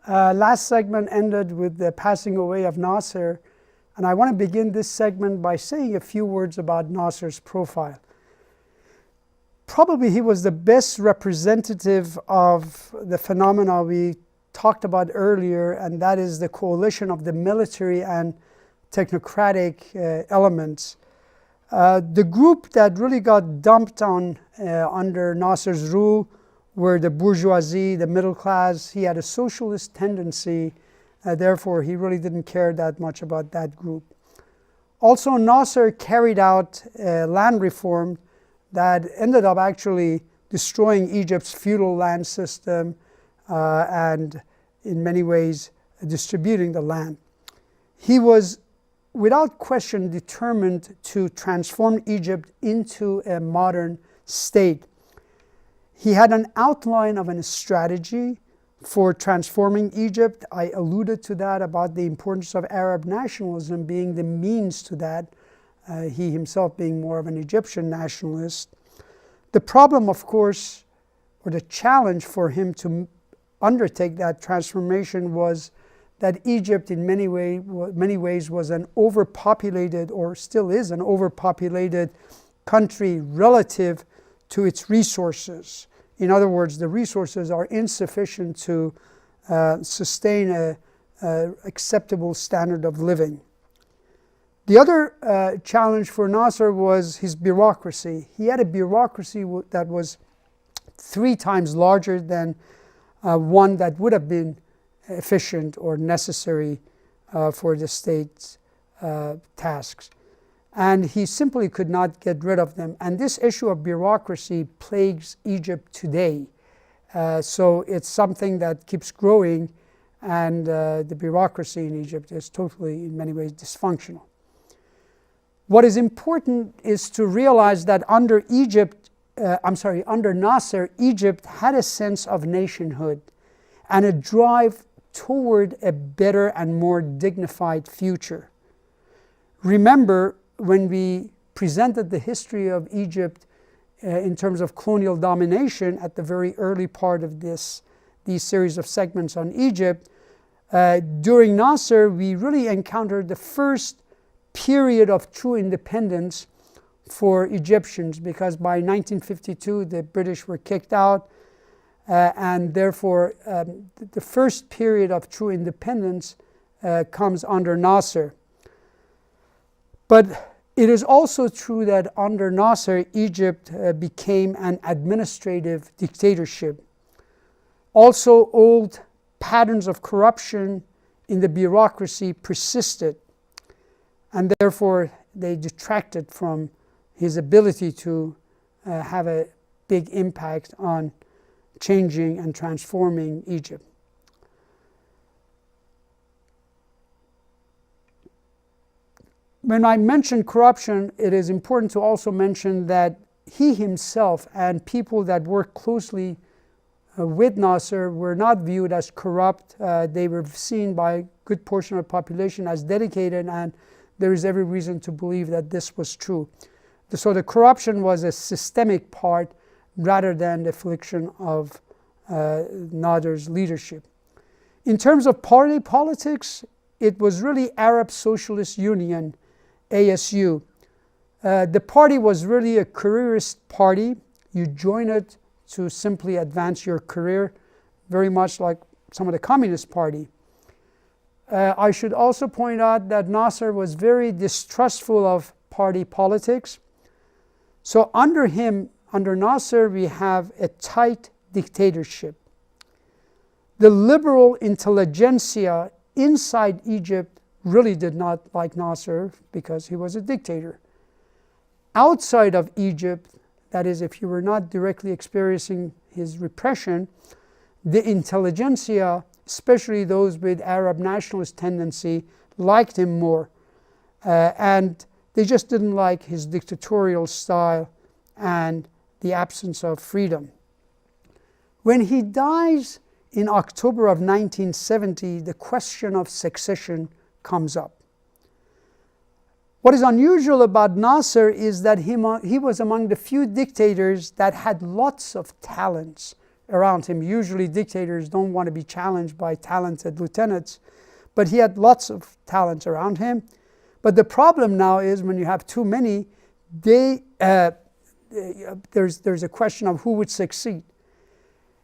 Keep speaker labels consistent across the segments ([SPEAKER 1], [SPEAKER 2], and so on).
[SPEAKER 1] Last segment ended with the passing away of Nasser, and I want to begin this segment by saying a few words about Nasser's profile. Probably he was the best representative of the phenomena we talked about earlier, and that is the coalition of the military and technocratic elements. The group that really got dumped on under Nasser's rule were the bourgeoisie, the middle class. He had a socialist tendency, therefore he really didn't care that much about that group. Also, Nasser carried out land reform that ended up actually destroying Egypt's feudal land system and in many ways distributing the land. He was without question determined to transform Egypt into a modern state. He had an outline of a strategy for transforming Egypt. I alluded to that about the importance of Arab nationalism being the means to that, he himself being more of an Egyptian nationalist. The problem, of course, or the challenge for him to undertake that transformation was that Egypt in many ways was an overpopulated, or still is an overpopulated country relative to its resources. In other words, the resources are insufficient to sustain an acceptable standard of living. The other challenge for Nasser was his bureaucracy. He had a bureaucracy that was 3 times larger than one that would have been efficient or necessary for the state's tasks. And he simply could not get rid of them. And this issue of bureaucracy plagues Egypt today. So it's something that keeps growing, and the bureaucracy in Egypt is totally, in many ways, dysfunctional. What is important is to realize that under Nasser, Egypt had a sense of nationhood and a drive toward a better and more dignified future. Remember, when we presented the history of Egypt in terms of colonial domination at the very early part of these series of segments on Egypt, during Nasser, we really encountered the first period of true independence for Egyptians, because by 1952 the British were kicked out, and therefore the first period of true independence comes under Nasser. But it is also true that under Nasser, Egypt became an administrative dictatorship. Also, old patterns of corruption in the bureaucracy persisted, and therefore they detracted from his ability to have a big impact on changing and transforming Egypt. When I mention corruption, it is important to also mention that he himself and people that worked closely with Nasser were not viewed as corrupt. They were seen by a good portion of the population as dedicated, and there is every reason to believe that this was true. So the corruption was a systemic part rather than the affliction of Nasser's leadership. In terms of party politics, it was really Arab Socialist Union, ASU. The party was really a careerist party. You join it to simply advance your career, very much like some of the Communist Party. I should also point out that Nasser was very distrustful of party politics. So under him, under Nasser, we have a tight dictatorship. The liberal intelligentsia inside Egypt really did not like Nasser because he was a dictator. Outside of Egypt, that is, if you were not directly experiencing his repression, the intelligentsia, especially those with Arab nationalist tendency, liked him more. And they just didn't like his dictatorial style and the absence of freedom. When he dies in October of 1970, the question of succession comes up. What is unusual about Nasser is that he was among the few dictators that had lots of talents, around him. Usually dictators don't want to be challenged by talented lieutenants, but he had lots of talent around him. But the problem now is when you have too many, there's a question of who would succeed.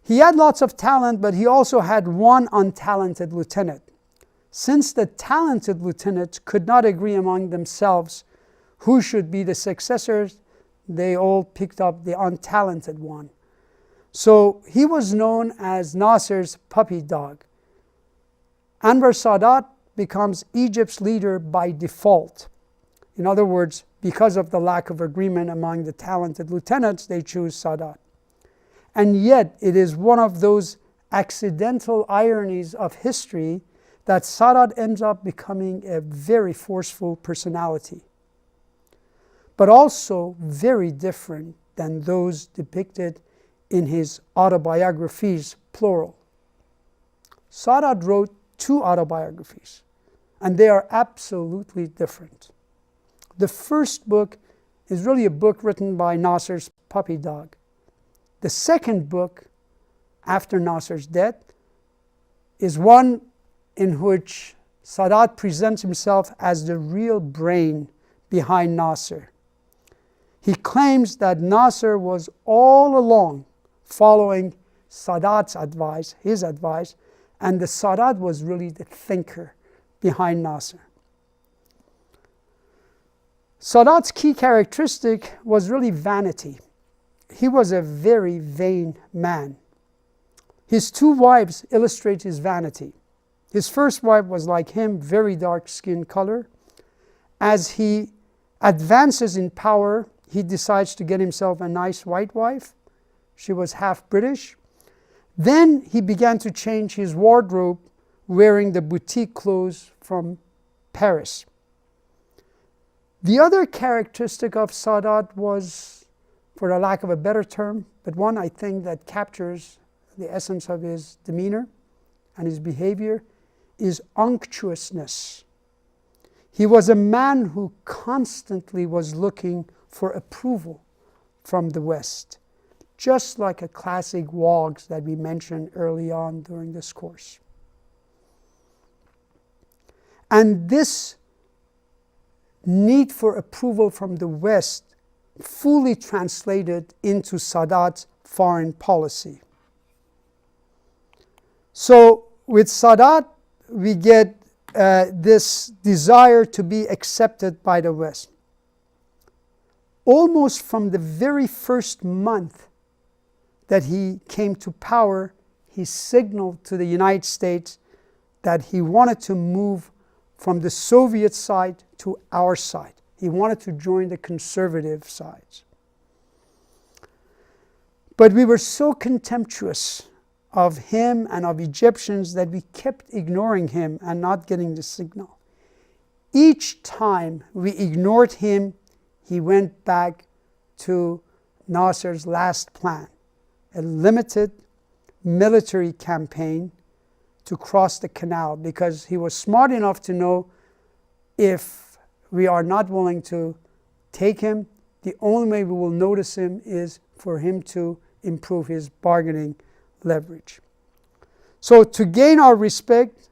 [SPEAKER 1] He had lots of talent, but he also had one untalented lieutenant. Since the talented lieutenants could not agree among themselves who should be the successors, they all picked up the untalented one. So he was known as Nasser's puppy dog. Anwar Sadat becomes Egypt's leader by default. In other words, because of the lack of agreement among the talented lieutenants, they choose Sadat. And yet, it is one of those accidental ironies of history that Sadat ends up becoming a very forceful personality, but also very different than those depicted in his autobiographies, plural. Sadat wrote 2 autobiographies, and they are absolutely different. The first book is really a book written by Nasser's puppy dog. The second book, after Nasser's death, is one in which Sadat presents himself as the real brain behind Nasser. He claims that Nasser was all along following Sadat's advice, his advice, and the Sadat was really the thinker behind Nasser. Sadat's key characteristic was really vanity. He was a very vain man. His 2 wives illustrate his vanity. His first wife was like him, very dark skin color. As he advances in power, he decides to get himself a nice white wife. She was half British. Then he began to change his wardrobe, wearing the boutique clothes from Paris. The other characteristic of Sadat was, for the lack of a better term, but one I think that captures the essence of his demeanor and his behavior, is unctuousness. He was a man who constantly was looking for approval from the West, just like a classic Wogs that we mentioned early on during this course. And this need for approval from the West fully translated into Sadat's foreign policy. So with Sadat, we get this desire to be accepted by the West. Almost from the very first month that he came to power, he signaled to the United States that he wanted to move from the Soviet side to our side. He wanted to join the conservative sides. But we were so contemptuous of him and of Egyptians that we kept ignoring him and not getting the signal. Each time we ignored him, he went back to Nasser's last plan, a limited military campaign to cross the canal, because he was smart enough to know if we are not willing to take him, the only way we will notice him is for him to improve his bargaining leverage. So to gain our respect,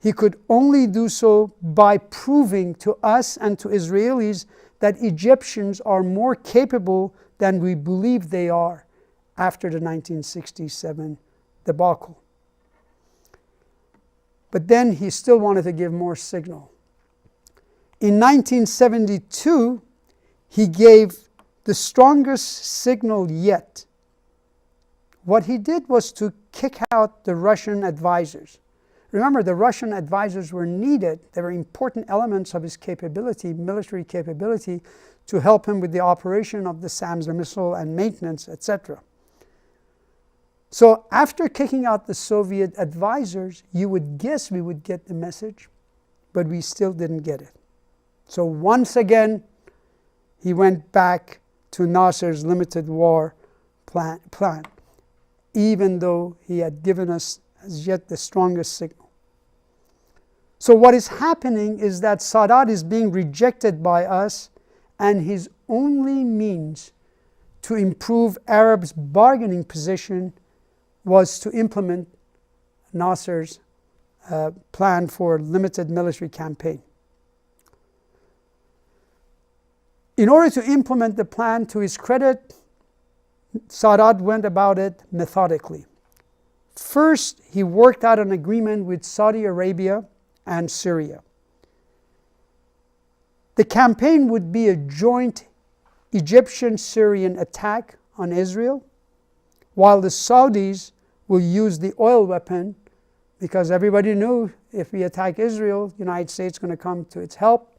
[SPEAKER 1] he could only do so by proving to us and to Israelis that Egyptians are more capable than we believe they are after the 1967 debacle. But then he still wanted to give more signal. In 1972, he gave the strongest signal yet. What he did was to kick out the Russian advisors. Remember, the Russian advisors were needed. They were important elements of his capability, military capability, to help him with the operation of the SAMS missile and maintenance, etc. So after kicking out the Soviet advisors, you would guess we would get the message, but we still didn't get it. So once again, he went back to Nasser's limited war plan, even though he had given us as yet the strongest signal. So what is happening is that Sadat is being rejected by us, and his only means to improve Arabs' bargaining position was to implement Nasser's plan for limited military campaign. In order to implement the plan, to his credit, Sadat went about it methodically. First, he worked out an agreement with Saudi Arabia and Syria. The campaign would be a joint Egyptian-Syrian attack on Israel, while the Saudis will use the oil weapon, because everybody knew if we attack Israel, the United States is going to come to its help,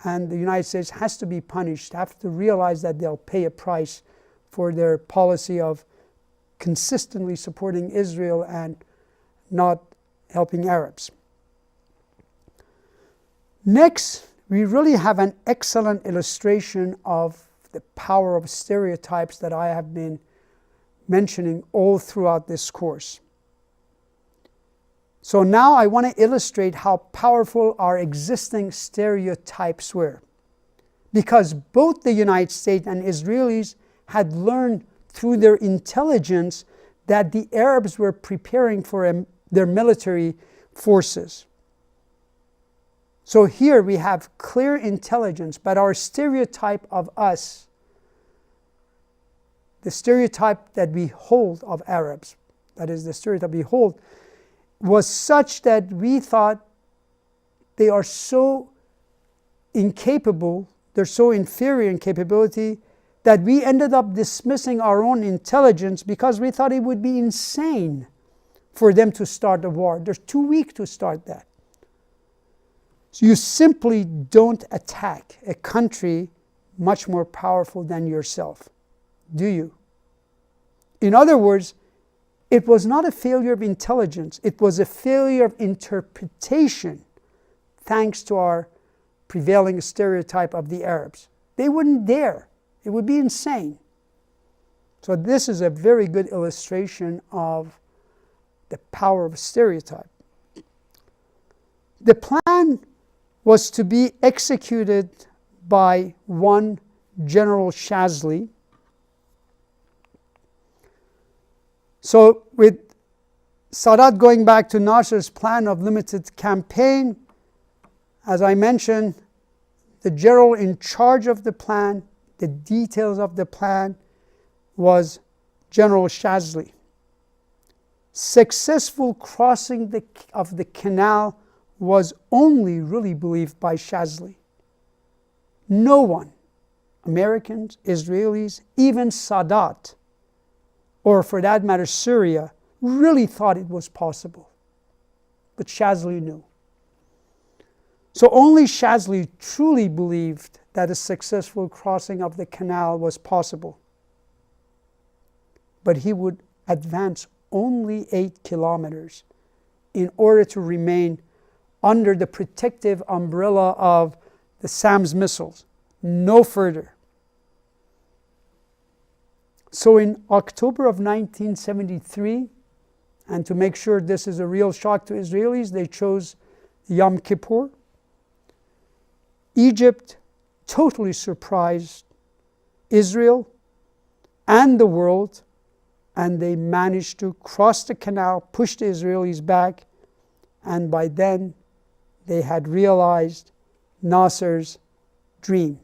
[SPEAKER 1] and the United States has to be punished, have to realize that they'll pay a price for their policy of consistently supporting Israel and not helping Arabs. Next, we really have an excellent illustration of the power of stereotypes that I have been mentioning all throughout this course. So now I want to illustrate how powerful our existing stereotypes were, because both the United States and Israelis had learned through their intelligence that the Arabs were preparing for their military forces. So here we have clear intelligence, but our stereotype of us, the stereotype that we hold of Arabs, that is the stereotype we hold, was such that we thought they are so incapable, they're so inferior in capability, that we ended up dismissing our own intelligence because we thought it would be insane for them to start a war. They're too weak to start that. So you simply don't attack a country much more powerful than yourself, do you? In other words, it was not a failure of intelligence, it was a failure of interpretation, thanks to our prevailing stereotype of the Arabs. They wouldn't dare. It would be insane. So this is a very good illustration of the power of stereotype. The plan was to be executed by one General Shazli. So with Sadat going back to Nasser's plan of limited campaign, as I mentioned, the general in charge of the plan, the details of the plan, was General Shazli. Successful crossing of the canal was only really believed by Shazli. No one, Americans, Israelis, even Sadat, or for that matter Syria, really thought it was possible. But Shazli knew. So only Shazli truly believed that a successful crossing of the canal was possible. But he would advance only 8 kilometers in order to remain under the protective umbrella of the SAM's missiles, no further. So in October of 1973, and to make sure this is a real shock to Israelis, they chose Yom Kippur. Egypt totally surprised Israel and the world, and they managed to cross the canal, push the Israelis back, and by then they had realized Nasser's dream.